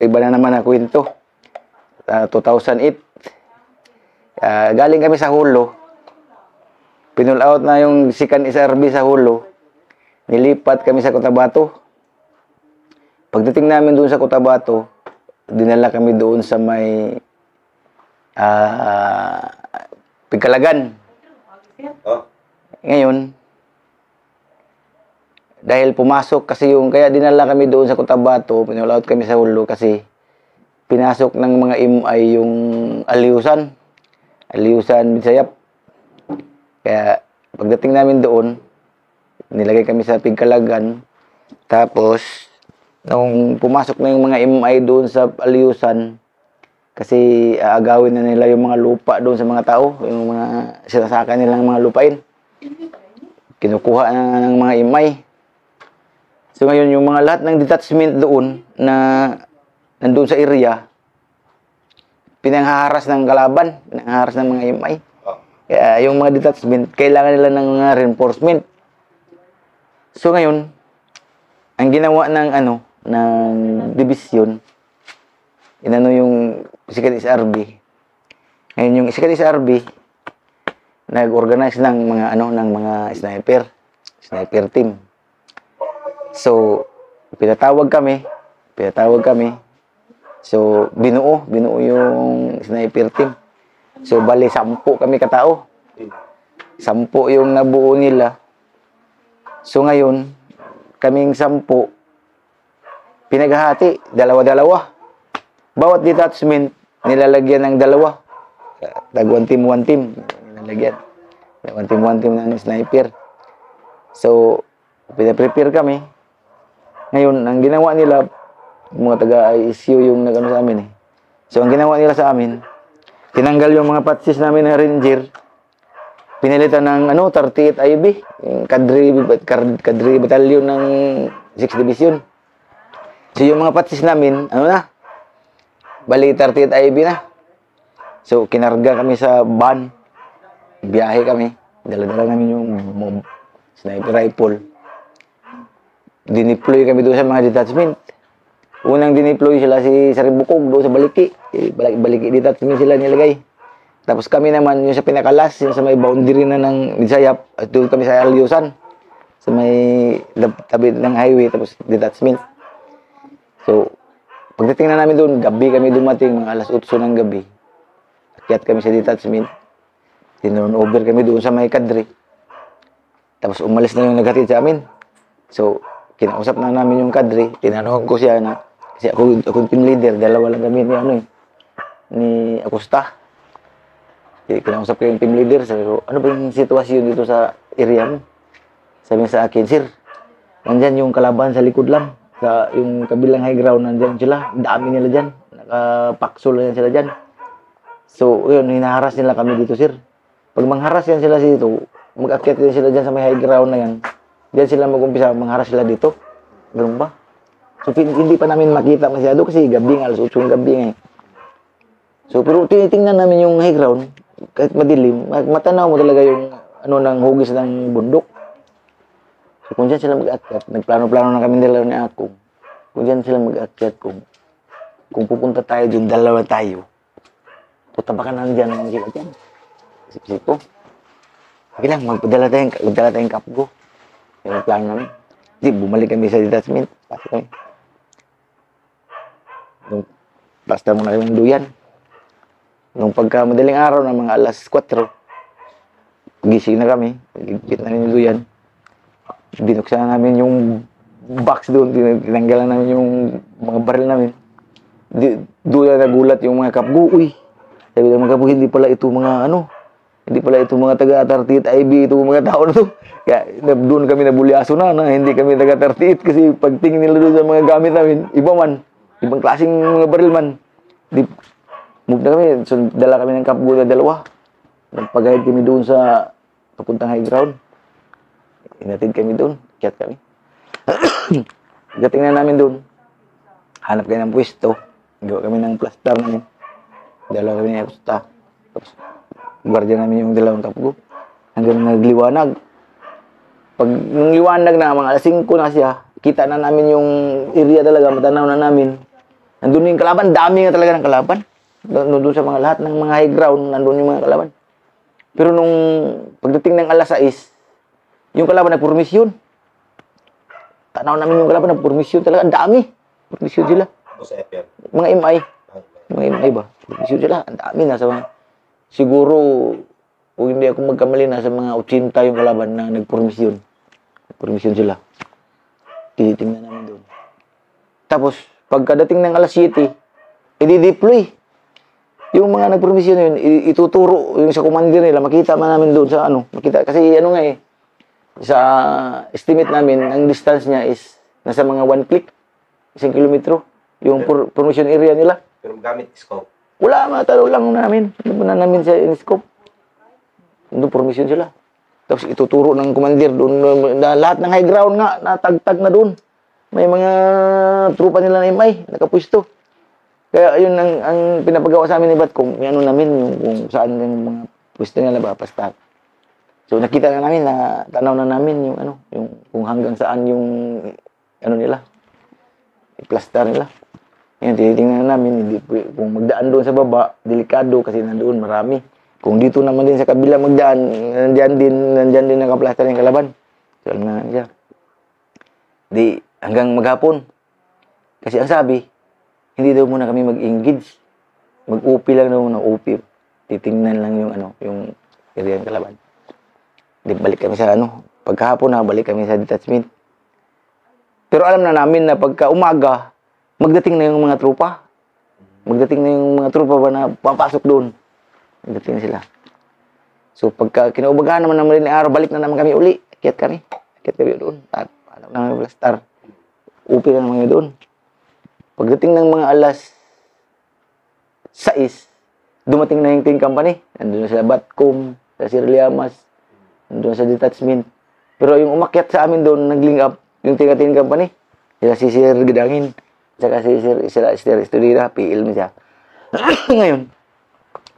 iba na naman na kwento. 2008. Galing kami sa Hulo. Pinull out na yung second SRB sa Hulo. Nilipat kami sa Cotabato. Pagdating namin doon sa Cotabato, dinala kami doon sa may Pigkalagan. Ngayon, dahil pumasok kasi kaya dinala kami doon sa Cotabato, pinull out kami sa Hulo kasi pinasok ng mga MI yung Aliusan, Bisayap. Kaya pagdating namin doon, nilagay kami sa Pigkalagan. Tapos, nung pumasok na yung mga MI doon sa Aliusan, kasi aagawin na nila yung mga lupa doon sa mga tao, yung mga sinasaka nilang mga lupain. Kinukuha na ng mga MI. So ngayon, yung mga lahat ng detachment doon na nandun sa area, pinanghaharas ng kalaban, pinanghaharas ng mga MI. Kaya yung mga detachment, kailangan nila ng mga reinforcement. So ngayon, ang ginawa ng division, yung second SRB. Ngayon yung second SRB, nag-organize ng mga sniper team. So, pinatawag kami. So, binuo yung sniper team. So, bali 10 kami katao. 10 yung nabuo nila. So, ngayon, kaming 10, pinaghahati, dalawa-dalawa. Bawat detachment, nilalagyan ng 2. Tag one team, nilalagyan. One team ng sniper. So, pinaprepare kami. Ngayon, ang ginawa nila, mga taga-ISU yung nag-ano sa amin eh. So, ang ginawa nila sa amin, tinanggal yung mga patches namin na Ranger, pinalitan ng 38 IB, yung Kadri Battalion ng 6th Division. So, yung mga patches namin, bali 38 IB na. So, kinarga kami sa van, biyahe kami, dala-dala namin yung sniper rifle. Dineploy kami doon sa mga detachment. Unang dineploy sila si Saribukog doon sa Baliki. Baliki detachment sila nilagay. Tapos kami naman yung sa pinakalas, yung sa may boundary na ng Bisayap, at doon kami sa Aliusan. Sa may tabi ng highway, tapos detachment. So, pagdating na namin doon, gabi kami dumating, mga 8:00 ng gabi. Akyat kami sa detachment. Tinurn over kami doon sa may Kadri. Tapos umalis na yung naghatid sa amin. So, kinausap na namin yung Kadri, tinanong ko siya na, kasi ako team leader, dalawa lang kami ni Acosta. Kinausap ko yung team leader, sabi ko, ano ba yung sitwasyon dito sa area mo? Sabi niya sa akin, sir, nandyan yung kalaban sa likod lang, sa yung kabilang high ground, nandyan sila, dami nila dyan, nakapaksol yan sila dyan. So, yun, hinaharas nila kami dito, sir. Pag mangharas yan sila dito, mag-akyat din sila dyan sa may high ground na yan, diyan sila mag-umpisa, mangharas sila dito. Ganun ba? So, hindi pa namin makita masyado kasi gabi nga, 8:00 ng gabi nga eh. So, pero tinitingnan namin yung high ground, kahit madilim, matanaw mo talaga yung ng hugis ng bundok. So, kung diyan sila mag-akyat, nagplano-plano na kami nila ni ako. Kung diyan sila mag-akyat, kung pupunta tayo dun, dalawa tayo, puta baka nandyan sila dyan. Isip ko. Sige lang, magdala tayong kapgo. Yung plano namin. Di, bumalik kami sa detachment. Pasok kami. Nung basta mo na yung duyan. Nung pagka madaling araw na mga 4:00, gising na kami. Pagigpit na rin yung duyan. Binuksan na namin yung box doon. Tinanggalan namin yung mga baril namin. Doon na nagulat yung mga kapgo. Uy, sabi ng mga kapgo, hindi pala ito mga taga-38 IB, ito mga tao na to. Kaya doon kami nabulyaso na hindi kami taga-38 kasi pagtingin nila doon sa mga gamit namin, iba man, ibang klaseng mga baril man. Move na kami, so dala kami ng kapgo na 2. Nagpagayad kami doon sa papuntang high ground. Inatid kami doon, kiyat kami. Pagdating na namin doon, hanap kami ng pwesto, gawa kami ng plaster namin. Dala kami ng Acosta. Tapos, guardia namin yung 2 kapgo. Hanggang nagliwanag. Pag nung liwanag na, mga 5 na siya, kita na namin yung area talaga, matanaw na namin. Nandun yung kalaban, dami nga talaga ng kalaban. Nandun sa mga lahat ng mga high ground, nandun yung mga kalaban. Pero nung pagdating ng alas 6, yung kalaban nagpormisyon. Tanaw namin yung kalaban nagpormisyon talaga, ang dami. Pormisyon sila. Mga MI. Mga MI ba? Pormisyon sila, ang dami na sa mga. Siguro, kung hindi ako magkamali, nasa mga 80 yung kalaban na nagpormisyon. Nagpormisyon sila. Tinitingnan namin doon. Tapos, pagkadating ng alas 7, i-deploy. Yung mga nagpromisyon yun, ituturo yung sa commander nila, makita man namin doon sa ano, makita. Kasi ano nga sa estimate namin, ang distance niya is nasa mga 1 click, 1 kilometro, yung promotion area nila. Pero gamit scope? Wala, matalo lang namin. Ano na namin sa scope. Doon promotion sila. Tapos ituturo ng commander doon, lahat ng high ground nga, natagtag na doon. May mga trupa nila na MI, nakapwesto. Kaya yun ang pinapagawa sa amin ni Batcom, yung ano namin, yung kung saan yung mga pwesto nila papastak. So nakita na namin, na tanaw na namin yung ano, yung kung hanggang saan yung ano nila, plaster nila. Yan, tinitingnan na namin, hindi, kung magdaan doon sa baba, delikado kasi nandoon marami. Kung dito naman din sa kabila magdaan, nandyan din nakaplaster yung kalaban. So alam na siya. Di, hanggang maghapon. Kasi ang sabi, hindi daw muna kami mag-engage. Mag-UP lang daw muna, UP. Titingnan lang yung ano, yung area ng kalaban. Di balik kami sa ano, pagkahapon na balik kami sa detachment. Pero alam na namin na pagka umaga, magdating na yung mga trupa. Magdating na yung mga trupa ba na papasok doon. Magdating na sila. So pagka kinaubagahan naman naman rin araw, balik na naman kami uli. Akyat kami doon. At alam na namin blaster. UP na naman kami doon. Pagdating ng mga alas 6, dumating na yung team company. Nandun na sila Batcom, sa Sir Liamas, nandun sa detachment. Pero yung umakyat sa amin doon, nag-link up yung team company. Sila si Sir Gidangin, saka si Sir Estudira, PL mo siya. Ngayon,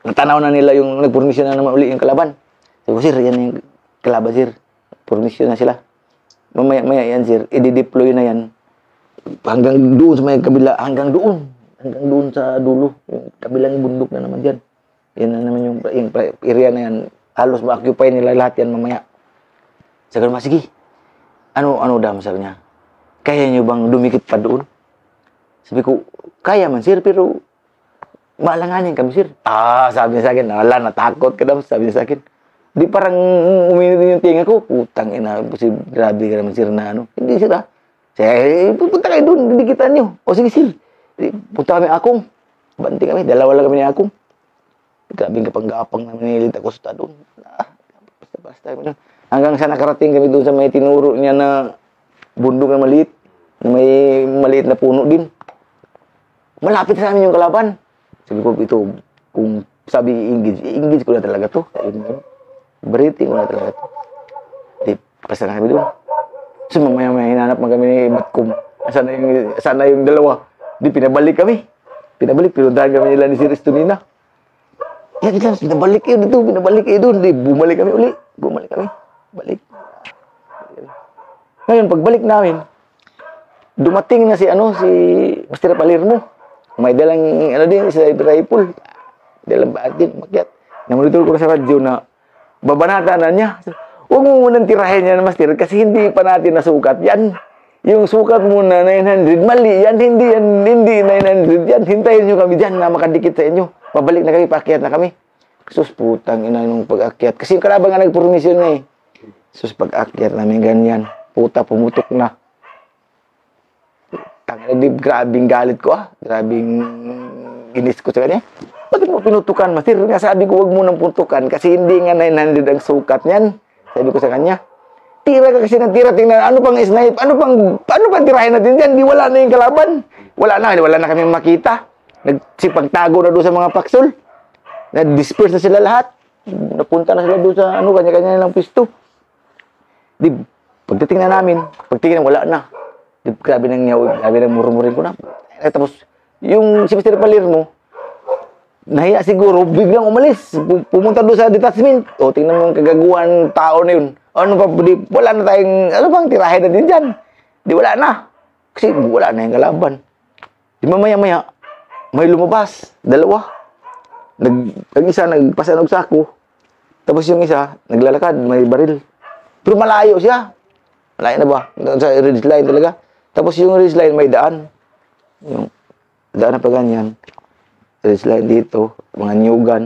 natanaw na nila yung nag-permission na naman uli yung kalaban. Sabi ko, Sir, yan yung kalaban, Sir. Permission na sila. Mamaya yan, Sir, i-deploy na yan. Hanggang doon sa may kabila, hanggang doon sa dulo, yung kabilang bundok na naman dyan. Yan na naman yung area na yan, halos ma-occupy nila lahat yan mamaya. Sabi ko, sige, ano dam, sabi niya, kaya nyo bang dumikit pa doon? Sabi ko, kaya man sir, pero maalanganin kami sir. Sabi niya sa akin, wala, natakot ka daw, sabi niya sa akin. Di parang uminit yung tinga ko, putang ina, grabe ka naman sir na ano. Hindi sir pupunta kayo doon, didikitan nyo. O sige sir, punta kami akong. Banti kami, dalawa lang kami ni akong. Grabing kapang-gapang na nililit ako sa doon. Basta kami doon. Hanggang sa nakarating kami doon sa may tinuro niya na bundok na maliit. Na may maliit na puno din. Malapit sa amin yung kalaban. Sabi ko, ito, kung sabi i-engage ko na talaga to. Breathing ko na talaga to. Di, basta na kami doon. So mamaya hinanap man kami ni Batcom. Sana yung dalawa. Di, pinabalik kami. Pinuntahan kami nila ni Sir Estunina. Yan, pinabalik kayo dito, pinabalik kayo doon. Di, bumalik kami uli. Balik. Ngayon, pagbalik namin, dumating na si Mr. Palermo. May dalang, din, sa rifle. Dalang batin, makyat. Namonitor ko na sa radyo na babanata na niya. Huwag mo munang tirahin yan, Master, kasi hindi pa natin nasukat yan. Yung sukat muna, 900, mali yan, hindi 900 yan. Hintayin nyo kami dyan na makadikit sa inyo. Pabalik na kami, paakyat na kami. Sus, putang ina nung pag-akyat. Kasi yung kalaban nga nag-permission na eh. Sus, pag-akyat namin ganyan. Puta, pumutok na. Grabing galit ko Grabing inis ko sa kanya. Bakit mo pinutukan, Master? Nga sabi ko, huwag mo nang putukan kasi hindi nga 900 ang sukat niyan. Sabi ko sa kanya, tira ka kasi ng tira, tingnan, ano pang snipe, ano pang tirahin natin dyan, di wala na yung kalaban. Wala na kami makita. Nagsipagtago na doon sa mga paksol. Na-disperse na sila lahat. Napunta na sila doon sa kanya-kanya nilang pisto. Di, pagdating na namin, wala na. Di, grabe nang nyaw, grabe nang murmurin ko na. Tapos, yung si Mr. Palermo, nahiya siguro, biglang umalis. Pumunta doon sa detachment. O, tingnan mo yung kagaguhan tao na yun. Ano pa, wala na tayong, ano bang tirahin natin dyan? Di, wala na. Kasi wala na yung kalaban. Di, mamaya-maya, may lumabas, dalawa. Ang isa nagpasanog sa ako. Tapos yung isa, naglalakad, may baril. Pero malayo siya. Malayo na ba? Doon sa ridge line talaga. Tapos yung ridge line may daan. Yung daan na pa ganyan. Ridge line dito, mga nyugan.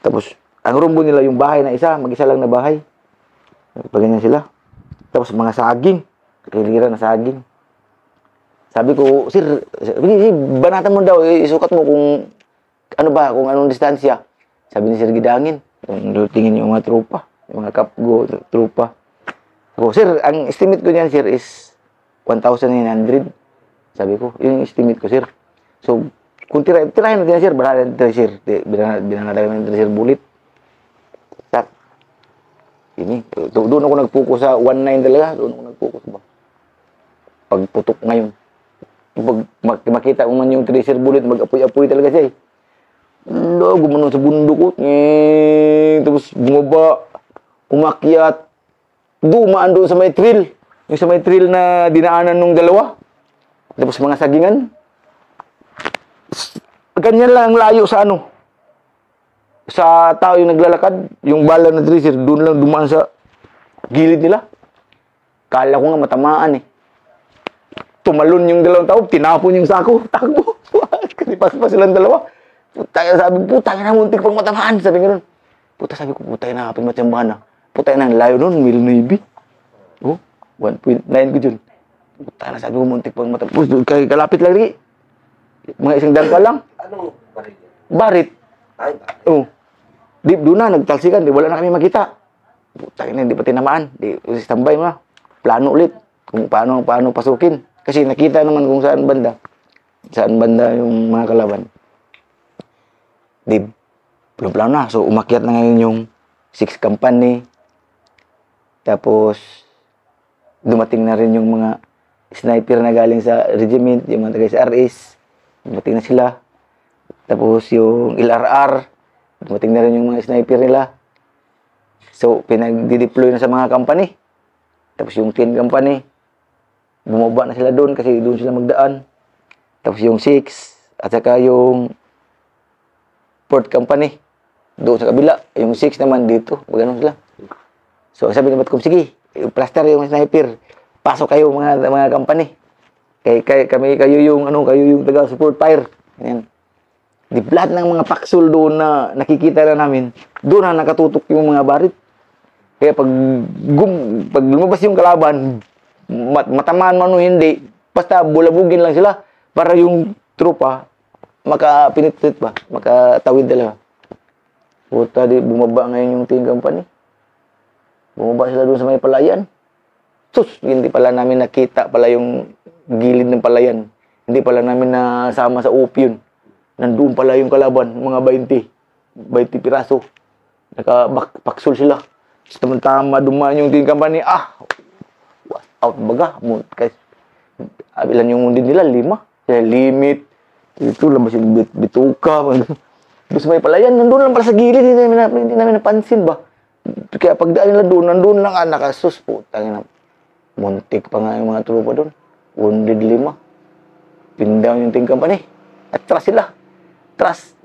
Tapos, ang rumbo nila yung bahay na isa, mag-isa lang na bahay. Paganyan sila. Tapos mga saging. Kilira na saging. Sabi ko, sir, banatan mo daw, isukat mo kung ano ba, kung anong distansya. Sabi ni Sir Gidangin, tingin yung mga tropa, yung mga kapgo, tropa. Sabi ko, sir, ang estimate ko niyan, sir, is 1,900. Sabi ko, yung estimate ko, sir. So, kung tirahin natin, sir, banalan natin, sir. Binanadagan natin, sir, bullet. Tak. Ini, doon ako nag-focus sa 19 talaga. Doon ako nag-focus ba. Pagputok ngayon. Pag makita mo man yung tracer bullet, mag-apoy-apoy talaga siya eh. Gumanon sa bundok ko. Tapos bumaba, umakyat. Dumaan doon sa may trail. Yung sa may trail na dinaanan ng dalawa. Tapos mga sagingan. Ganyan lang ang layo sa ano. Sa tao yung naglalakad, yung bala na tracer, doon lang dumaan sa gilid nila. Kala ko nga matamaan eh. Tumalon yung dalawang tao, tinapon yung sako, takbo. Kasi pa silang dalawa. Sabi, puta na muntik pang matamaan. Sabi nga nun. Sabi ko, puta na, kapit matsambahan na. Puta na, layo nun, Mil Navy. Oh, 1.9 ko dyan. Puta na, sabi ko, muntik pang matamaan. Kalapit lang rin. Mga isang dangka lang. Anong barit? Barit. Ay, Oh. Deep doon na, nagtalsikan, di wala na kami makita. Puta na, hindi pa tinamaan. Di, standby mo na. Plano ulit. Kung paano pasukin. Kasi nakita naman kung saan banda yung mga kalaban. Di, plano na. So, umakyat na ngayon yung 6 company. Tapos, dumating na rin yung mga sniper na galing sa regiment, yung mga taga-SRS. Dumating na sila. Tapos, yung LRR, dumating na rin yung mga sniper nila. So, pinag-deploy na sa mga company. Tapos, yung 10 company, bumaba na sila doon kasi doon sila magdaan. Tapos yung 6 at saka yung 4th company doon sa kabila. Yung 6 naman dito. Magano sila. So sabi ni Batcom, sige, plaster yung sniper. Pasok kayo mga company. Kayo yung taga support fire. Ayan. Di lahat ng mga paksol doon na nakikita na namin, doon na nakatutok yung mga barit. Kaya pag lumabas yung kalaban, matamaan man o hindi, basta bulabugin lang sila para yung trupa makapinit-pinit ba, makatawid talaga. Puta, di bumaba ngayon yung team company. Bumaba sila doon sa may palayan. Sus, hindi pala namin nakita pala yung gilid ng palayan. Hindi pala namin nasama sa UP yun. Nandun pala yung kalaban, mga 20 piraso. Nakapaksol sila. Tama dumaan yung team company. Out baga. Kasi, ilan yung mundi nila? 5. Kaya limit. Ito lang ba yung bituka. Tapos may palayan. Nandun lang pala sa gilid. Hindi namin napansin ba? Kaya pagdaan nila doon, nandun lang nakasus po. Muntik pa nga yung mga trupa doon. Wounded 5. Pindown yung team company. At trust sila. Trust.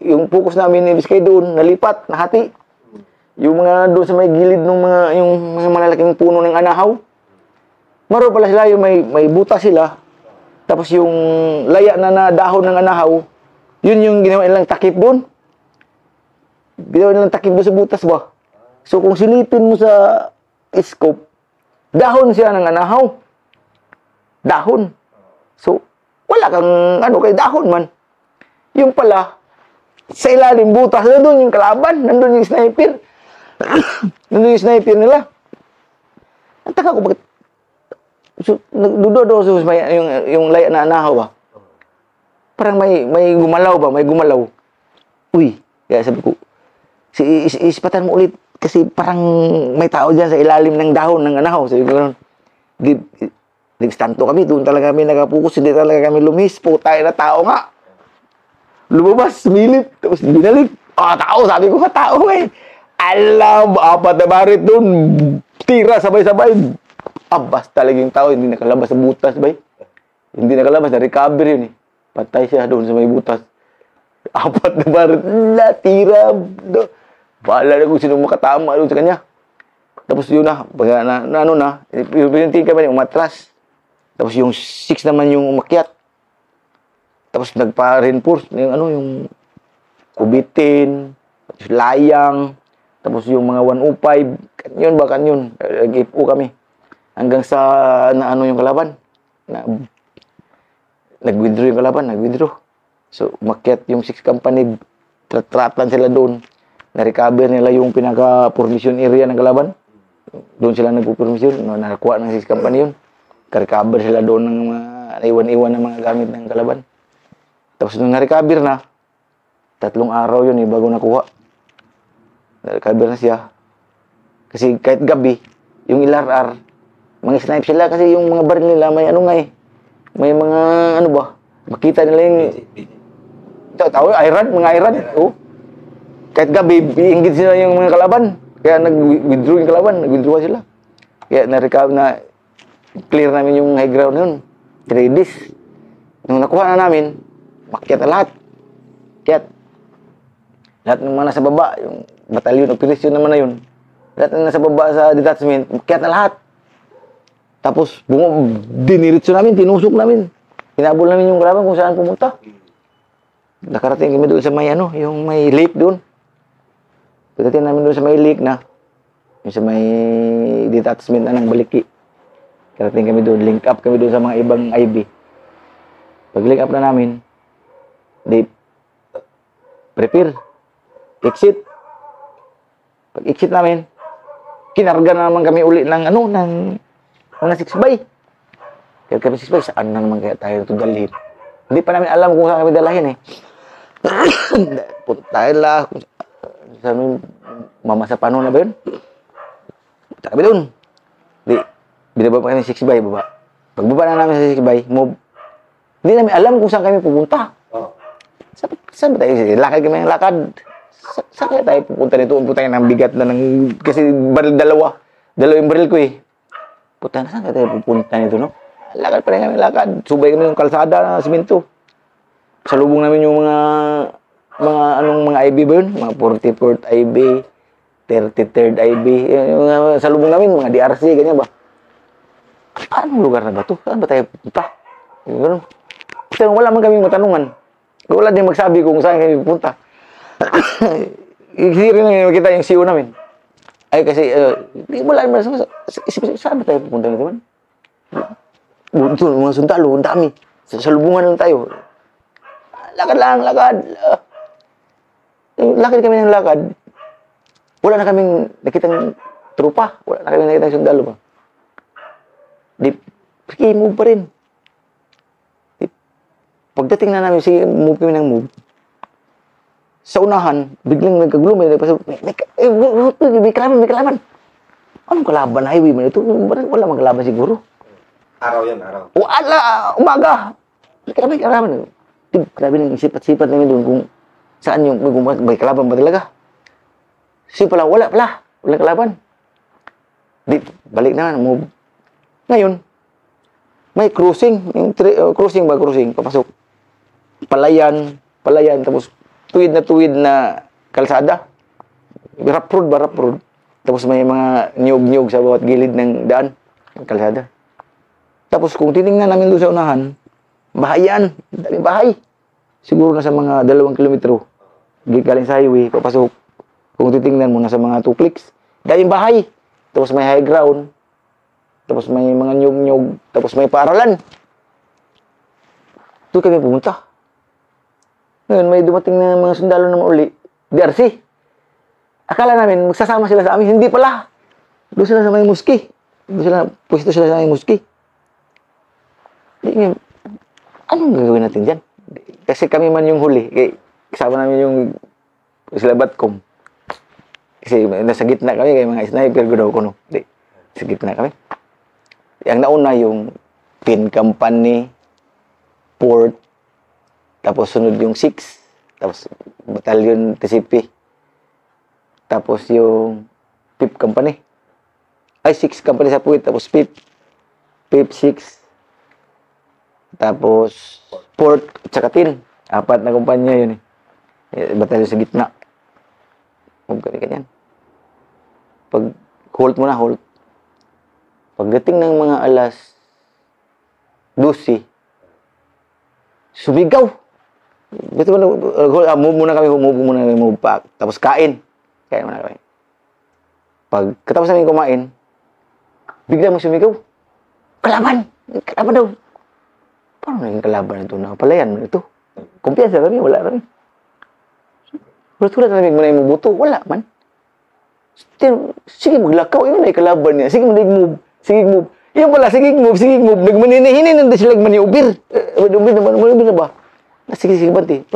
Yung focus namin ni Biskay doon, nalipat, nahati. Yung mga doon sa may gilid ng yung mga malalaking puno ng anahaw. Maro pala sila, yung may buta sila. Tapos yung laya na dahon ng anahaw, yun yung ginawa nilang takip doon. Ginawa nilang takip doon sa butas ba? So kung silipin mo sa scope, dahon siya ng anahaw. Dahon. So, wala kang kay dahon man. Yung pala, sa ilalim butas, nandun yung kalaban, nandun yung sniper. Nandun yung sniper nila. Ang taka ko, bakit? So, nagdudo so, yung laya na anahaw ba? Parang may gumalaw ba? May gumalaw. Uy, kaya sabi ko, ispatan mo ulit. Kasi parang may tao dyan sa ilalim ng dahon ng anahaw. Sabi ko gano'n. Nagstanto kami. Doon talaga kami nakapokus. Hindi talaga kami lumis. Tayo na tao nga. Lumabas, sumilip. Tapos binalik. Tao. Sabi ko, tao eh. Alam, 4 na barit doon. Tira, sabay-sabay. Basta talaga yung tao. Hindi nakalabas sa butas, bay. Hindi nakalabas. Na-recover yun eh. Patay siya doon sa may butas. 4 na barit. Natira. Bahala na kung sino makatama doon sa kanya. Tapos yun na. Pag ano na. Yung pinunting kami, umatras. Tapos yung 6 naman yung umakyat. Tapos nagpa-reinforce. Yung kubitin. Layang. Tapos yung mga 105. Kanyon ba, kanyon. Nag-ipo kami. Hanggang sa yung kalaban. Nag-withdraw yung kalaban. Nag-withdraw. So, umakyat yung 6 company. Tratan sila doon. Na-recover nila yung pinaka-formation area ng kalaban. Doon sila nagpo-formation. Nakakuha ng 6 company yun. Ka-recover sila doon ng mga iwan-iwan ng mga gamit ng kalaban. Tapos nung na-recover na, 3 araw yun bago nakuha. Na-recover na siya. Kasi kahit gabi, yung LRR, mga snipe sila kasi yung mga baril nila may may mga makita nila yung mga Iran. Oh. Kahit gabi, iinggit sila yung mga kalaban. Kaya nag-withdraw yung kalaban, nag-withdraw sila. Kaya na-recover na clear namin yung high ground yun. 3 days. Nung nakuha na namin, makyat na lahat. Kaya lahat ng mga nasa baba, yung batalyon operation naman na yun. Lahat ng nasa baba sa detachment, makyat na lahat. Tapos, diniritso namin, tinusok namin. Hinabol namin yung kalaban kung saan pumunta. Nakarating kami doon sa may yung may lake doon. Pagdating namin doon sa may lake na, yung sa may detachment na ng Baliki. Karating kami doon, link up kami doon sa mga ibang IB. Pag link up na namin, prepare, exit. Pag exit namin, kinarga na naman kami uli ng mga 6-by. Kaya kami 6-by, saan na naman kaya tayo ito dalhin? Hindi pa namin alam kung saan kami dalahin Punta tayo lang. Sabi, mama sa paano na ba yun? Punta kami doon. Binaba pa kami 6-by, baba. Pagbaba na namin sa 6-by, move. Hindi namin alam kung saan kami pupunta. Saan ba tayo? Lakad kami ng lakad. Saan kaya tayo pupunta nito? Pupunta tayo ng bigat na kasi dalawa yung baril ko Puta, saan kaya tayo pupunta nito, no? Lakad pa rin kami, lakad. Subay kami ng kalsada na simento. Salubong namin yung mga IB ba yun? Mga 44th IB, 33rd IB. Yung salubong namin, mga DRC, ganyan ba? Anong lugar na ba to? Saan ba tayo pupunta? Ganun. Kasi wala man kami matanungan. Wala din magsabi kung saan kami pupunta. Hindi rin namin makita yung CEO namin. Ay kasi, wala naman. Saan ba tayo pupunta nito man? Ito, mga sundalo, ang dami. Salubungan lang tayo. Lakad lang, lakad. Lakad kami ng lakad. Wala na kaming nakitang trupa. Wala na kaming nakitang sundalo pa. Sige, move pa rin. Pagdating na namin, sige, move kami ng move. Sa unahan, biglang nagkagulo. May kalaban. Anong kalaban? Highway man ito? Wala mang kalaban siguro. Araw yan, araw. Umaga. May kalaban. Grabe nang sipat-sipat namin doon kung saan yung may kalaban ba talaga. Kasi pala, wala pala. Walang kalaban. Balik na, move. Ngayon, may cruising. Cruising, papasok. Palayan, tapos tuwid na kalsada. Rough road. Tapos may mga niyog-niyog sa bawat gilid ng daan, ng kalsada. Tapos kung titingnan namin doon sa unahan, bahayan, daming bahay. Siguro na sa mga 2 kilometro. Galing sa highway, papasok. Kung titingnan mo, nasa mga 2 clicks, daming bahay. Tapos may high ground. Tapos may mga nyug-nyug. Tapos may paaralan. Doon kami pumunta. Ngayon, may dumating na mga sundalo naman uli. DRC. Akala namin, magsasama sila sa amin. Hindi pala. Doon sila sa may muski. Pwesto sila sa may muski. Anong gagawin natin dyan? Kasi kami man yung huli. Kasama namin yung sila Batcom. Kasi nasa gitna kami, kaya mga sniper ko daw ko, no? Sa gitna kami. Ang nauna yung pin company, port, tapos sunod yung 6, tapos batalyon TCP, tapos yung 5th company. Ay, 6 company sa puwit, tapos 5th 6, tapos 4th, tsaka 10. 4 na kumpanya yun eh. Batalyon sa gitna. Huwag kami ganyan. Pag halt mo na, halt. Pagdating ng mga alas 12, sumigaw. Beto move muna kami, move back. Tapos kain. Kain muna kami. Pag katapos namin kumain, bigla mo sumigaw. Kalaban! Kalaban daw. Paano naging kalaban ito? Nakapalayan mo ito. Kumpiyansa kami, wala kami. Sulat-sulat namin muna yung buto. Wala man. Sige, maglakaw. Yun ay kalaban niya. Sige, move. Sige, move. Yan pala, sige, move. Nagmaninihinin na sila maniubir. Maniubir na ba? Sige, banti.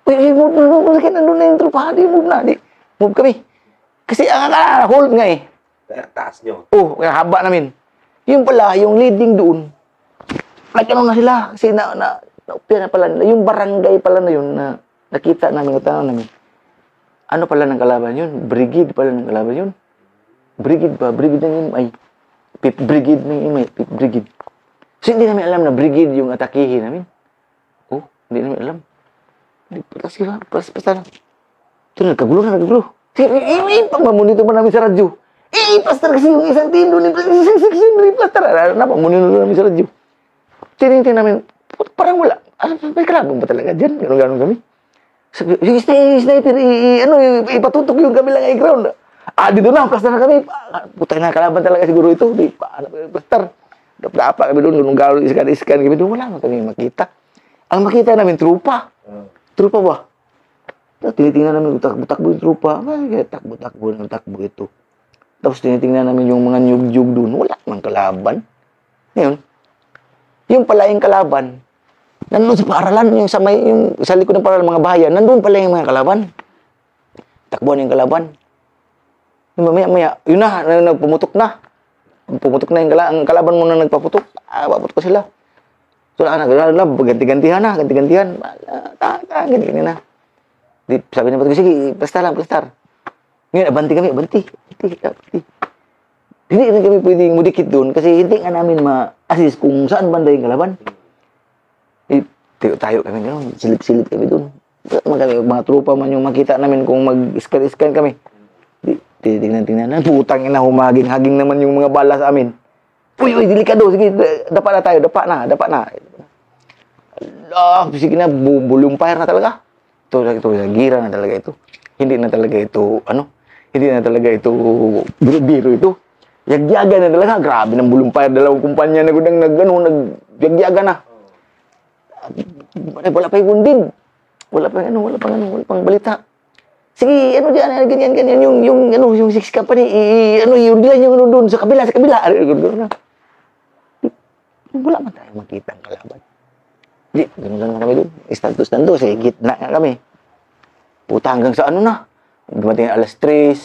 Uy, move na. Nandun na yung tropa. Di, move na. Di, move kami. Kasi ang hold nga eh. Taas nyo. Oh, kaya haba namin. Yung pala, yung leading doon, nagkano na sila. Kasi na pala nila. Yung barangay pala na yun na nakita namin, natanaw namin. Ano pala ng kalaban yun? Brigade pala ng kalaban yun. Brigade ba? Brigade ng imay. Fifth Brigade ng imay. Fifth Brigade. So, hindi namin alam na brigade yung atakihin namin. Oh, hindi namin alam. Kasi ba? Basta lang. Ito, nagkagulo. Sige, pagmamunito pa namin sa radyo. Pastor kasi yung isang tino ni Pastor. Napamunito namin sa radyo. Tinitin namin, parang wala. May kalabang ba talaga dyan? Ganon kami. Sabi, yung sniper, ipatutok yung kabilang ground. Dito na, plaster na kami. Putang na, kalaban talaga siguro ito. Plaster. Dapat kami doon, nung gano'n, iskan kami doon. Wala man kami makita. Ang makita namin, trupa. Trupa ba? Tinitingnan namin, takbo yung trupa. Takbo ito. Tapos tinitingnan namin yung mga nyug-nyug doon. Wala man kalaban. Ngayon, yung pala yung kalaban, nandun sa paaralan, yung sa likod ng paaralan, mga bahayan, nandun pala yung mga kalaban. Takbuhan yung kalaban. Maya, yun na, nagpumutok na. Pumutok na yung kalaban mo na nagpaputok. Paputok sila. So, ganti-gantihan na. Ganti-gantihan na. Sabi niya, sige, plastar. Ngayon, abanti. Hindi na kami pwedeng mudikit doon kasi hindi nga namin ma-assist kung saan banda yung kalaban. Tayo kami gano'n, silip-silip kami doon. Mga tropa man yung makita namin kung mag-scan kami. Tingnan. Putang ina, humaging-haging naman yung mga bala sa amin. Uy, delikado. Sige, dapa na tayo. Dapa na. Sige na, bulong fire na talaga. Ito, gira na talaga ito. Hindi na talaga ito biro ito. Yagyaga na talaga. Grabe ng bulong fire. Dalawang kumpanya na gudang nagyagyaga na. Wala pa yung wounded. Wala pang balita. Sige, ganyan, yung 6 company, yun nila yung doon, sa kabila. Wala man tayo makita ang kalaban. Di, gano'n lang kami doon. Istantos, sa gitna nga kami. Puta, hanggang sa na. Dumating alas 3.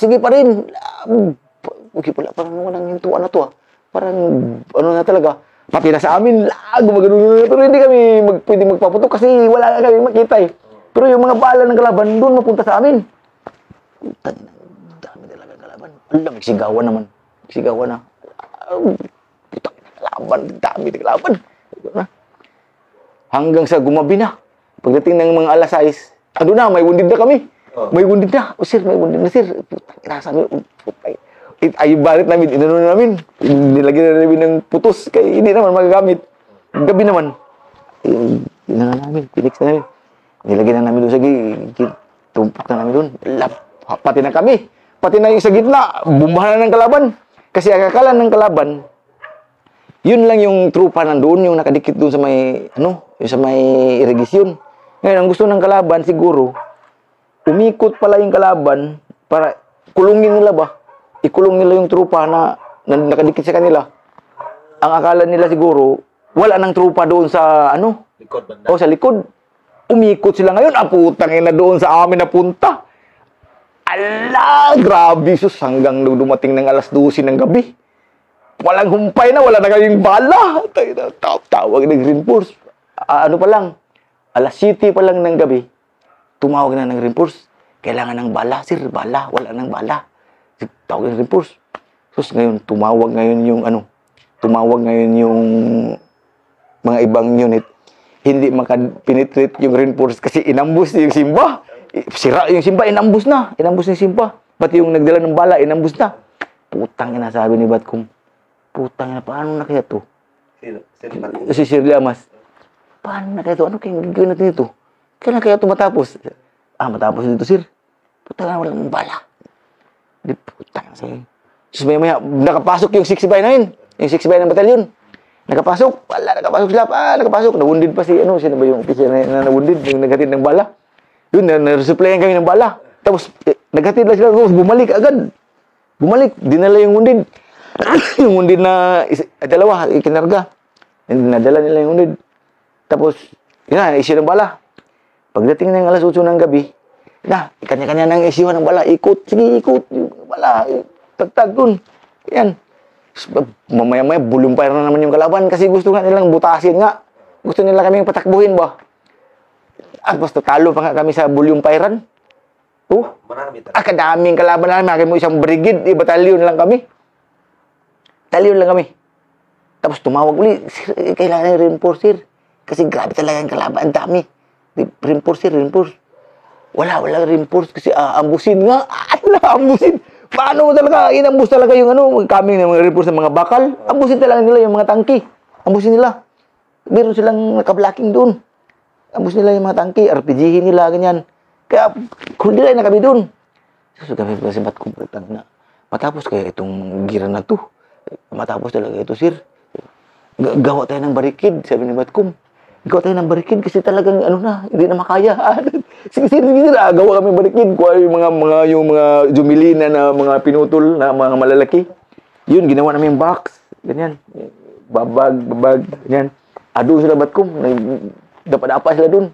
Sige pa rin. Parang walang hintuan na to. Parang, na talaga. Pati na sa amin, gumagano na. Pero hindi kami pwede magpaputok kasi wala kami makita eh. Pero yung mga bala ng kalaban, doon mapunta sa amin. Dami talaga kalaban. Alam, sigawan naman. Sigawan na. Putang kalaban, dami kalaban. Hanggang sa gumabi na. Pagdating ng mga alas 6, may wounded na kami. May wounded na. Sir, may wounded na, sir. Putang, sabi, putang. Ay, barit namin, namin. Nilagyan na namin ng putos. Kaya hindi naman magagamit. Gabi naman. Namin, pinix na namin. Nilagyan na namin doon sa tumpok na namin doon. Pati na kami. Pati na yung sa gitna. Bumbahan na ng kalaban. Kasi ang akala ng kalaban, yun lang yung trupa nandoon, yung nakadikit doon sa may, yung sa may irigasyon. Ngayon, ang gusto ng kalaban, siguro, umikot pala yung kalaban para kulungin nila ba? Ikulong nila yung trupa na nakadikit sa kanila. Ang akala nila siguro, wala nang trupa doon sa, likod banda. sa likod. Umikot sila ngayon. Putang ina doon sa amin napunta. Ala, grabe sus. Hanggang dumating ng alas 12 ng gabi. Walang humpay na. Wala na kayong bala. Tawag ng reinforce. Pa lang. Alas 7 pa lang ng gabi. Tumawag na ng reinforce. Kailangan ng bala, sir. Bala. Wala ng bala. Tawag ng reinforce. Sus, ngayon, tumawag ngayon yung mga ibang unit, hindi makapenetrate yung reinforce kasi inambus yung Simba. Sira yung Simba, inambus na. Inambus yung Simba. Pati yung nagdala ng bala, inambus na. Putang ina, sabi ni Batcom. Putang ina, paano na kaya to? Si Shirley Amas. Paano na kaya to? Ano kaya gagawin natin ito? Kailan kaya ito matapos? Matapos dito, sir. Putang ina, walang bala. Di putang ina, sabi. Tapos maya, nakapasok yung 6 by 9. Yung 6 by 9 batalyon. Nakapasok. Wala, nakapasok sila. Nakapasok. Nawundid pa si, sino ba yung officer na nawundid? Yung naghatid ng bala. Yun, na-resuplayan kami ng bala. Tapos, naghatid lang sila. Tapos, bumalik agad. Bumalik. Dinala yung wounded. Yung wounded na dalawa, ikinarga. Nadala nila yung wounded. Tapos, yun na, issue ng bala. Pagdating ng alas 8 ng gabi, kanya-kanya nang isyuhan ng bala. Ikot. Sige, ikot. Yung bala. Tagtag dun. Yan. Mamaya-maya, bulumpire na naman yung kalaban kasi gusto nga nilang butasin nga. Gusto nila kaming patakbuhin ba? At basta talo pa nga kami sa bulumpairan. Kadaming kalaban namin. Akin mo isang brigade, batalyon lang kami. Batalyon lang kami. Tapos tumawag uli, sir, kailangan yung reinforcer. Kasi grabe talaga yung kalaban, ang dami. Reinforcer. Wala reinforce kasi ambusin nga. Ambusin. Paano mo talaga, inambus talaga yung coming ng mga reinforce ng mga bakal. Ambusin talaga nila yung mga tangki. Ambusin nila. Meron silang naka-blocking doon. Ambusin nila yung mga tangki, RPG nila, ganyan. Kaya, kulilay na kami doon. So, kami kasi ba't kumputang na. Matapos kaya itong gira na to. Matapos talaga ito, sir. Gawa tayo ng barikid, sabi ni Batcom. Gawa tayo ng barikid kasi talagang hindi na makaya. Sige, gawa kami barikid. Kuha yung mga jumilina na mga pinutol na mga malalaki. Yun, ginawa namin box. Ganyan. Babag, ganyan. Doon sila Batcom. Dapat sila doon.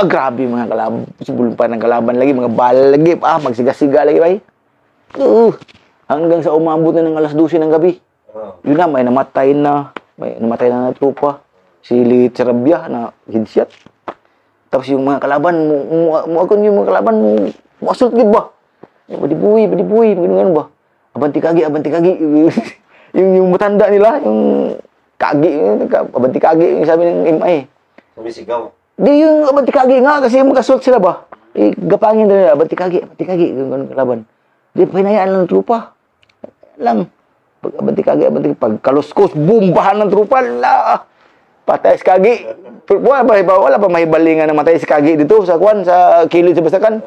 Grabe mga kalaban. Subulong pa ng kalaban lagi. Mga bala lagi. Magsiga-siga lagi, bay. Hanggang sa umabot na ng alas 12 ng gabi. Yun na, may namatay na trupa. Si Lit Sarabia na headshot. Tapos yung mga kalaban, yung mga kalaban, assault gid ba? Badibuy, ganun ba? Abanti kagi. yung matanda nila, yung kagi, abanti kagi, yung sabi ng MI. Sumisigaw. Di yung abanti kagi nga, kasi mag-assault sila ba? Gapangin nila, abanti kagi, yung ganun kalaban. Di, pinayaan lang ng trupa. Lang. Abanti kagi, pag kaluskos, bumbahan ng trupa, patay si kagi. Wala pa mahibalingan na matay si kagi dito sa kilid sa Basakan.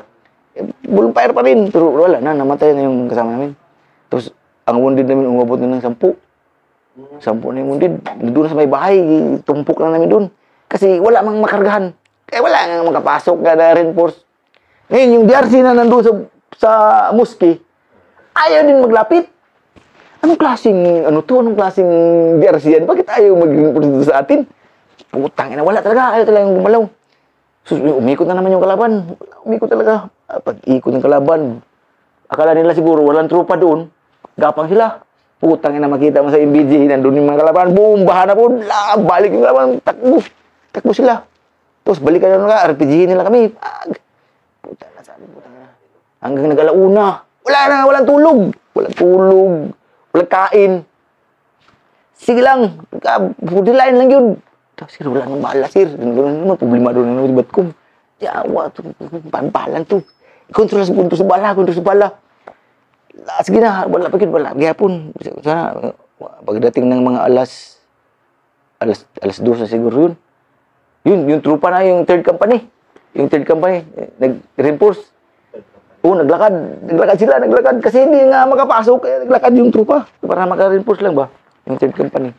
Bulong-fire pa rin. Pero wala na, namatay na yung kasama namin. Tapos, ang wounded namin, umabot na ng 10. 10 na yung wounded. Doon sa may bahay, tumpok na namin doon. Kasi wala mang makargahan. Wala nga makapasok na reinforce. Ngayon, yung DRC na nandun sa Muski, ayaw din maglapit. Anong klaseng DRC yan? Bakit ayaw mag-reinforce sa atin? Putang ina, wala talaga. Ayaw talagang gumalaw. So, umikot na naman yung kalaban. Umikot talaga. Pag-ikot ng kalaban, akala nila siguro walang trupa doon. Gapang sila. Putang ina, makita mo sa MBG, nandun yung mga kalaban. Boom, bahan na po. Balik yung kalaban. Takbo sila. Tapos balikan na nga. RPG nila kami. Putang ina. Hanggang nag-alauna. Walang tulog. Walang kain. Sige lang. Budilain lang yun. Tapos sir, wala nang bala, sir. Ganun naman, problema doon ng Batcom. Yawa, pampalan to. Kontrol sa punto sa bala. Sige na, wala. Gihapon. Sana, pagdating ng mga alas 2 na siguro yun. Yung trupa na, yung third company. Nag-reinforce. Naglakad sila. Kasi hindi nga makapasok. Naglakad yung trupa. Para maka-reinforce lang ba? Yung third company.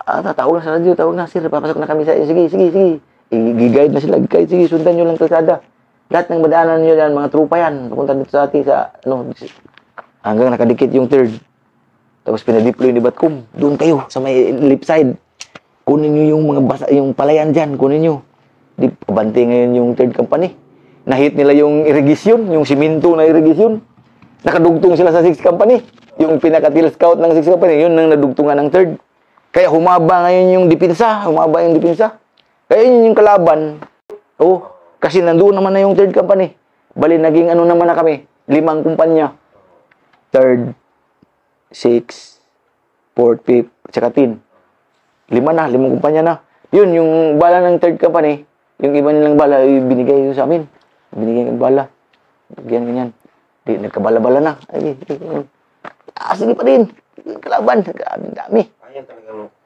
Tawag na sa radyo. Tawag na, sir. Papasok na kami sa iyo. Sige. I-guide na sila. Sige, sundan nyo lang kalsada. Lahat ng madaanan nyo yan, mga trupa yan. Papunta dito sa atin sa, hanggang nakadikit yung third. Tapos pinadeploy ni Batcom. Doon kayo, sa may left side. Kunin nyo yung yung palayan dyan. Kunin nyo. Pabante ngayon yung third company. Nahit nila yung irrigation, yung simento na irrigation. Nakadugtong sila sa 6th company. Yung pinaka-till scout ng 6th company, yun ang nadugtungan ng third. Kaya humaba ngayon yung depensa. Kaya yun yung kalaban. Kasi nandoon naman na yung third company. Bali, naging naman na kami. 5 kumpanya. Third, 6, 4th, 5th, tsaka 10. limang kumpanya na. Yun, yung bala ng third company, yung iba nilang bala, binigay yun sa amin. Binigay ng bala. Ganyan. Di, nagkabala-bala na. Ay, sige pa din. Kalaban. Dami.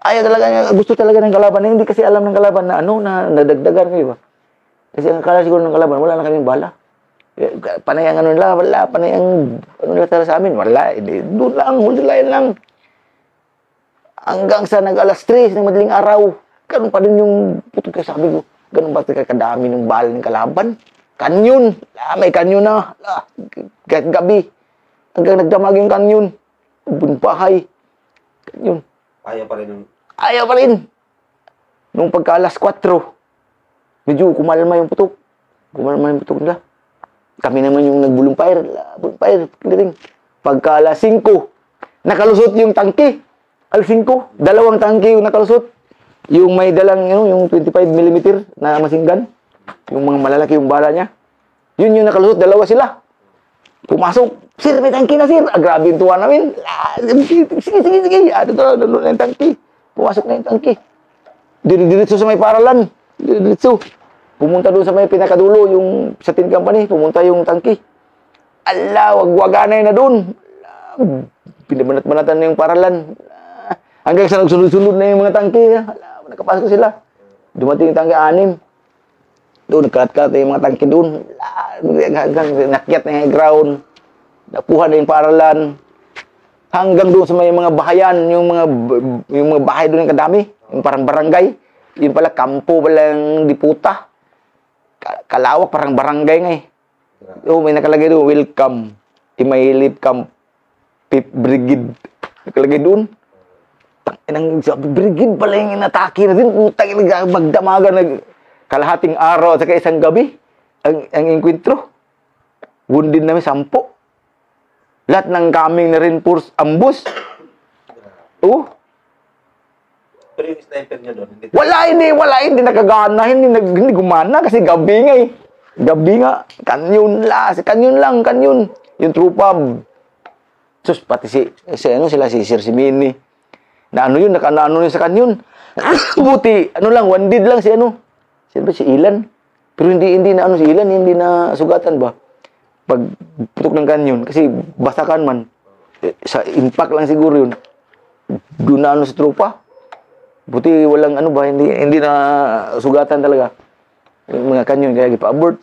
Ayaw talaga. Gusto talaga ng kalaban. Hindi kasi alam ng kalaban na na nadagdagan kayo ba? Kasi ang akala siguro ng kalaban, wala na kaming bala. Panay ang nila, wala. Panay ang nila tala sa amin, wala. Doon lang, huli lang. Hanggang sa nag-alas 3 ng madaling araw, ganun pa din yung puto kayo sabi ko, ganun ba kadami ng bala ng kalaban? Kanyon! May kanyon na. Kahit gabi. Hanggang nagdamag yung kanyon. Bunpahay. Kanyon. Ayaw pa rin. Ayaw pa rin. Nung pagka alas 4, medyo kumalma yung putok. Kumalma yung putok nila. Kami naman yung nagbulong-fire. Clearing. Pagka alas 5, nakalusot yung tangke. Alas 5, dalawang tangke yung nakalusot. Yung may dalang, yung 25mm na masinggan. Yung mga malalaki yung bala niya. Yun yung nakalusot, dalawa sila. Pumasok. Sir, may tangke na, sir. Grabe yung tuwa namin. Sige. Doon na yung tangke. Pumasok na yung tangke. Diretso sa may paralan. Diretso. Pumunta doon sa may pinakadulo, yung sa tin company. Pumunta yung tangke. Wag-waganay na doon. Pinabanat-banatan na yung paralan. Hanggang sa nagsunod-sunod na yung mga tangke. Nakapasok sila. Dumating yung tangke 6. Doon, nagkalat-kalat na yung mga tangke doon. Hanggang nakyat na yung ground. Nakuha na yung paralan. Hanggang doon sa may mga bahayan, yung mga bahay doon yung kadami. Yung parang barangay. Yun pala, kampo palang diputa. Kalawak, parang barangay nga eh. May nakalagay doon, welcome. Imailip Camp Brigade. Nakalagay doon. Sabi, brigade pala yung inatake na din. Magdamagan, kalahating araw at saka isang gabi. Ang enkwentro. Wounded namin 10. Lahat ng kaming na reinforce ambush. Oh. Pero yung sniper niya doon, hindi nakagana, hindi gumana kasi gabi nga eh. Gabi nga. Kanyon lang. Yung trupa. Sus, pati sila si Sir Simini. Na yun, nakaano yun sa kanyon. Buti, one dead lang si Ilan. Pero hindi na si Ilan, hindi na sugatan ba? Pag putok ng kanyon, kasi basakan man. Sa impact lang siguro yun. Doon na sa trupa. Buti walang hindi na sugatan talaga. Yung mga kanyon, kaya gipa-abort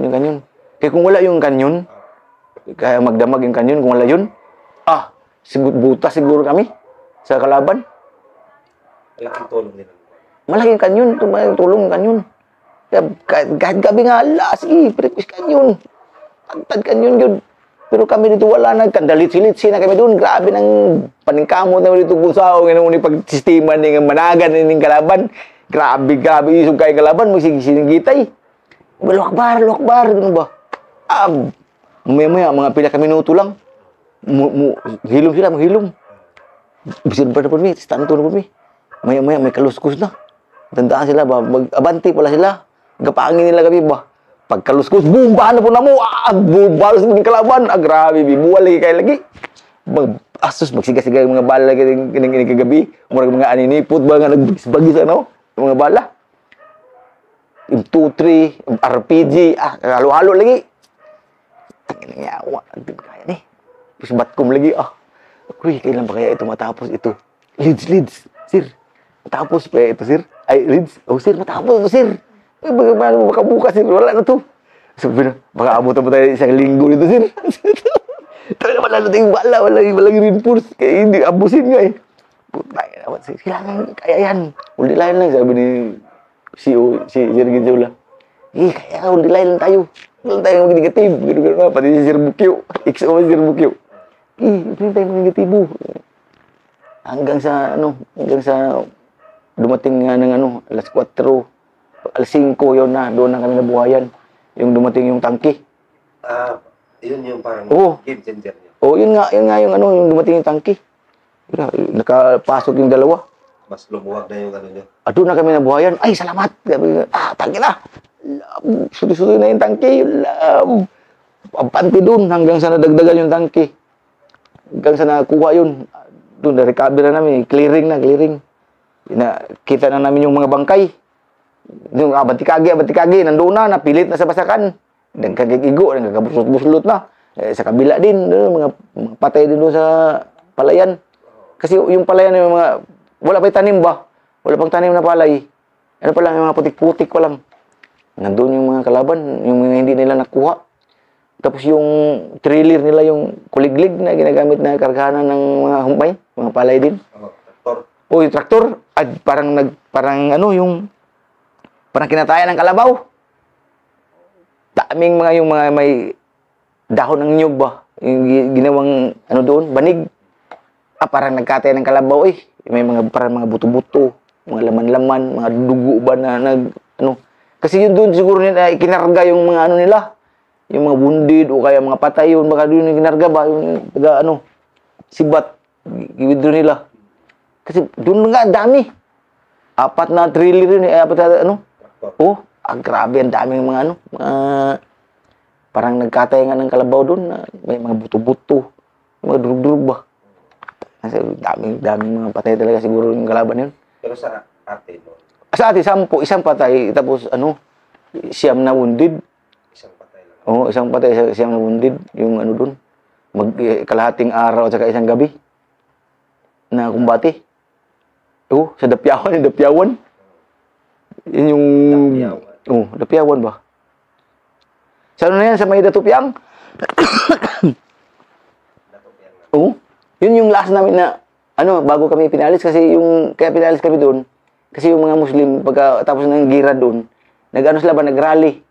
yung kanyon. Kaya kung wala yung kanyon, kaya magdamag yung kanyon, kung wala yun, buta siguro kami sa kalaban. malaking tulong din. Malaking kanyon, tulong kanyon. Kahit gabi nga, sige, prepis kanyon. Tagtad kanyon yun. Pero kami dito wala na, kandalit-silitsi na kami doon. Grabe ng paningkamot na dito pusao. Ngayon pagsistema ng managan ng kalaban. Grabe, isog kayo kalaban. Magsisinigitay. Luakbar. Ganun ba? Maya, mga pila kami minuto lang. Hilom sila, maghilom. Bisin pa na po mi, tanto na po mi. Maya, may kaluskus na. Tandaan sila ba, mag-abanti pala sila. Gapangin nila kami ba. Pagkaluskus, bumbahan na po na mo. Bumbahan sa mga kalaban. Grabe, buwal lagi kayo lagi. Magsiga-siga yung mga bala kining kagabi. Mga aninipot ba nga nagbagis yung mga bala. Yung 2-3, RPG, halo-halo lagi. Tangin nga, hindi ba kaya ni? Tapos batkom lagi, Uy, kailan ba kaya ito matapos ito? Leads, sir. Matapos pa ito, sir. Ay, Leads. Sir, matapos ito, sir. Baka bukas, sir. Wala na to. Sabi na, baka abutan mo tayo isang linggo nito, sir. Tayo na wala na tayong bala. Walang reinforce. Kaya hindi, abusin nga eh. Putay na, sir. Kailangan, kaya yan. Uldilayan lang, sabi ni CEO, si Sir Ginzaula. Kaya uldilayan lang tayo. Wala tayong mag-negative. Pati si Sir Bukyo. XO si Sir Bukyo. Hindi tayo mag-negatibo. Hanggang sa dumating nga ng alas 4, alas 5 yun na, doon na kami nabuhayan. Yung dumating yung tangke. Yun yung parang game changer niya. Yun nga yung dumating yung tangke. Nakapasok yung dalawa. Mas lumuwag na yung niya. Doon na kami nabuhayan. Ay, salamat. Tangke na. Suti-suti na yung tangke. Panti doon hanggang sa nadagdagan yung tangke. Hanggang sa nakuha yun. Doon na-recover na namin. Clearing. Kita na namin yung mga bangkay. Yung batikagi, nandoon na, napilit na sa basakan. Nagkagigigo, nagkabusot-buslot na. Sa kabila din, mga patay din doon sa palayan. Kasi yung palayan, yung mga, wala pa tanim ba? Wala pang tanim na palay. Ano pa lang, yung mga putik-putik pa lang. Nandun yung mga kalaban, yung mga hindi nila nakuha. Tapos yung trailer nila, yung kuliglig na ginagamit na kargahanan ng mga humpay, mga palay din. Traktor. O yung traktor, parang kinatayan ng kalabaw. Daming yung mga may dahon ng nyug ba? Yung ginawang doon, banig. Parang nagkatayan ng kalabaw eh. May parang mga buto-buto, mga laman-laman, mga dugo ba na Kasi yun doon siguro nila ikinarga yung mga nila. Yung mga wounded o kaya mga patay yun, baka doon yung kinarga ba? Yung sibat, i-withdraw nila. Kasi doon nga, dami. 4 na trailer yun, 4 na grabe, ang daming mga parang nagkatay nga ng kalabaw doon, may mga buto-buto, mga durug-durug ba. Kasi daming mga patay talaga siguro yung kalaban yun. Pero sa ate, no? Sa ate, 10, isang patay, tapos 9 na wounded. Isang patay lang. Oo, isang patay, 9 na wounded, yung doon. Kalahating araw at saka isang gabi na kumbati. Sa Dapyawan. Yun yung... Dapyawan ba? Sa na yan? Sa may Datupyang? Yun yung last namin na, bago kami pinalis. Kasi kaya pinalis kami doon, kasi yung mga Muslim, pagkatapos ng gira doon, nag-rally.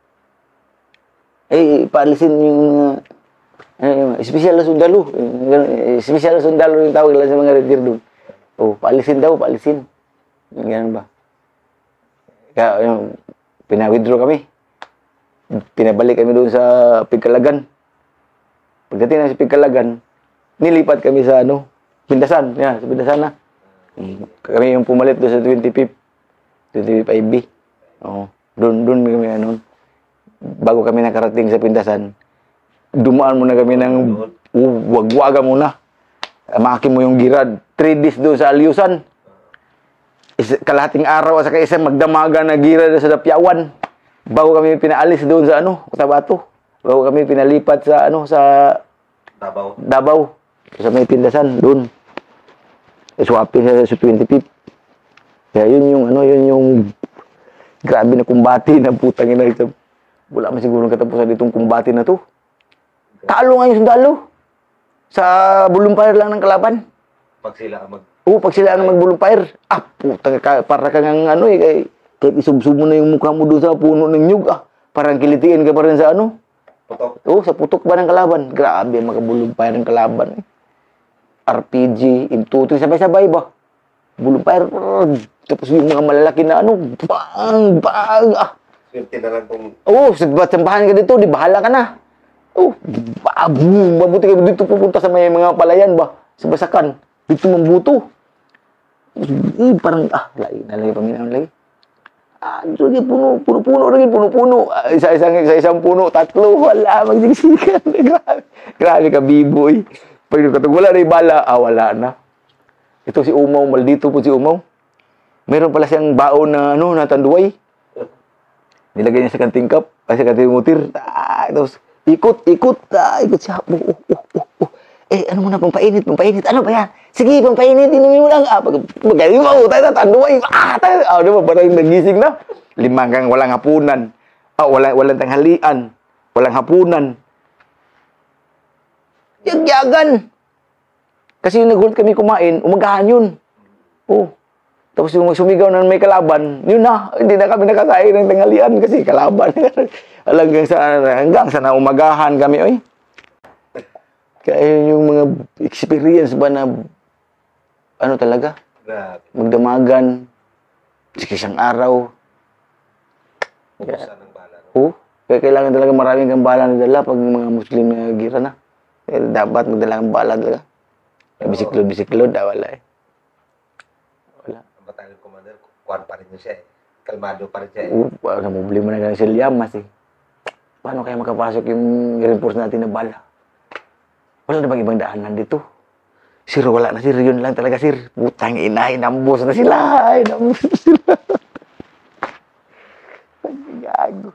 Paalisin yung special na sundalo. Special na sundalo yung tawag lang sa mga retire doon. Paalisin. Ganun ba? Kaya, pinawithdraw kami. Pinabalik kami doon sa Pigkalagan. Pagdating na sa Pigkalagan, nilipat kami sa Pindasan. Yan, sa Pindasan na. Kami yung pumalit doon sa 25th IB. Doon kami bago kami nakarating sa Pindasan, dumaan muna kami ng wagwaga muna. Maki mo yung girad. 3 days doon sa Alyusan. Kalahating araw at saka isang magdamaga na girad sa Dapyawan. Bago kami pinaalis doon sa Cotabato. Bago kami pinalipat sa sa Davao. Sa may Pindasan doon. Swapin sa 25th. Kaya yun yung grabe na kumbati na putang ina ito. Wala man siguro katapusan ditong kumbati na to. Talo nga yung sundalo. Sa volumpire lang ng kalaban. Pag sila ang mag-volumpire. Puta para kang kahit isubsub mo na yung mukha mo doon sa puno ng nyug. Parang kilitiin ka pa rin sa putok. Sa putok ba ng kalaban. Grabe, maka-volumpire ng kalaban. RPG, M23, sabay-sabay ba? Volumpire. Tapos yung mga malalaki na bang! Swerte na lang kung... Sambahan ka dito, di bahala ka na. Mabuti kayo dito pupunta sa may mga palayan ba? Sa basakan. Dito mambuto. Parang, lagi paminaw lagi. Puno rin, puno. Sa isang puno, 3, wala, magsiksikan. Grabe ka, biboy. Pag wala na yung bala, wala na. Ito si Umaw, maldito po si Umaw. Meron pala siyang baon na, na tanduay. Nilagay niya sa kanting cup, sa kanting mutir. Tapos, ikot siya. Ano muna, pampainit. Ano ba yan? Sige, pampainit, inumin mo lang. Magaling mo, tayo tanduay. Parang nagising na. 5 kang walang hapunan. Walang tanghalian. Walang hapunan. Yagyagan. Kasi yung nag-hold kami kumain, umagahan yun. Tapos yung sumigaw na may kalaban, yun na, hindi na kami nakakain ng tanghalian kasi kalaban. hanggang sa naumagahan kami, Kaya yung mga experience ba na, talaga? Magdamagan, isang araw. Pupusan ng bala. Kaya kailangan talaga maraming kang bala na dala pag mga Muslim na gira na. Kaya dapat magdala kang bala talaga. Bisiklod, wala Wala. Ang battalion commander, kuwan pa rin siya Kalmado pa rin siya Sa problema na ganun si Liamas Paano kaya makapasok yung reinforce natin na bala? Wala na bang ibang daanan dito? Sir, wala na sir. Yun lang talaga sir. Putang ina, inambos na sila. Inambos na sila. Gago.